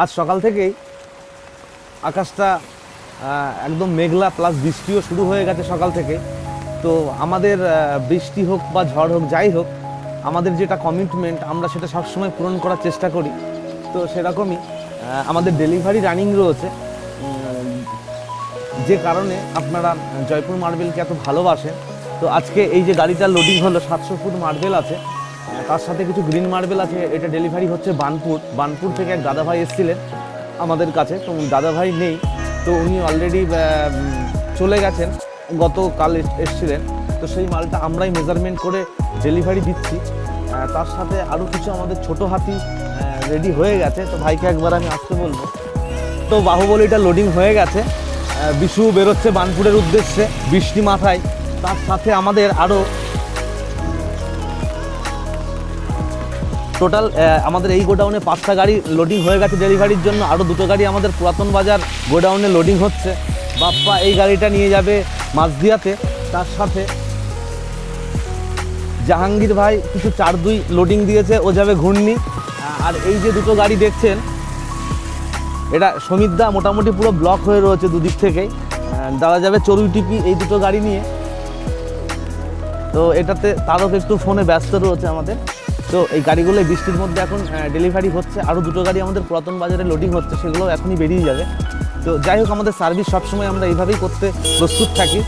আজ সকাল থেকেই আকাশটা একদম মেঘলা প্লাস বৃষ্টিও শুরু হয়ে গেছে সকাল থেকে। তো আমাদের বৃষ্টি হোক বা ঝড় হোক যাই হোক, আমাদের যেটা কমিটমেন্ট আমরা সেটা সবসময় পূরণ করার চেষ্টা করি। তো সেরকমই আমাদের ডেলিভারি রানিং রয়েছে, যে কারণে আপনারা জয়পুর মার্বেলকে এত ভালোবাসেন। তো আজকে এই যে গাড়িটা লোডিং হলো 700 ফুট মার্বেল আছে, তার সাথে কিছু গ্রিন মার্বেল আছে। এটা ডেলিভারি হচ্ছে বানপুর থেকে এক দাদাভাই এসেছিলেন আমাদের কাছে। তো দাদাভাই নেই, তো উনি অলরেডি চলে গেছেন, গতকাল এসেছিলেন। তো সেই মালটা আমরাই মেজারমেন্ট করে ডেলিভারি দিচ্ছি। তার সাথে আরও কিছু আমাদের ছোটো হাতি রেডি হয়ে গেছে। তো ভাইকে একবার আমি আসতে বলবো। তো বাহুবলীটা লোডিং হয়ে গেছে, বিশু বেরোচ্ছে বানপুরের উদ্দেশ্যে বৃষ্টি মাথায়। তার সাথে আমাদের আরও টোটাল আমাদের এই গোডাউনে 5টা গাড়ি লোডিং হয়ে গেছে ডেলিভারির জন্য। আরও 2টো গাড়ি আমাদের পুরাতন বাজার গোডাউনে লোডিং হচ্ছে। বাপ্পা এই গাড়িটা নিয়ে যাবে মাঝদিয়াতে। তার সাথে জাহাঙ্গীর ভাই কিছু 4-2 লোডিং দিয়েছে, ও যাবে ঘূর্ণি। আর এই যে 2টো গাড়ি দেখছেন, এটা সমিতদা মোটামুটি পুরো ব্লক হয়ে রয়েছে দুদিক থেকেই। দাদা যাবে চড়ুইটিপি এই 2টো গাড়ি নিয়ে। তো এটাতে তারও একটু ফোনে ব্যস্ত রয়েছে আমাদের। তো এই গাড়িগুলো বৃষ্টির মধ্যে এখন ডেলিভারি হচ্ছে। আরও 2টো গাড়ি আমাদের পুরাতন বাজারে লোডিং হচ্ছে, সেগুলো এখনই বেরিয়ে যাবে। তো যাই হোক, আমাদের সার্ভিস সবসময় আমরা এইভাবেই করতে প্রস্তুত থাকি।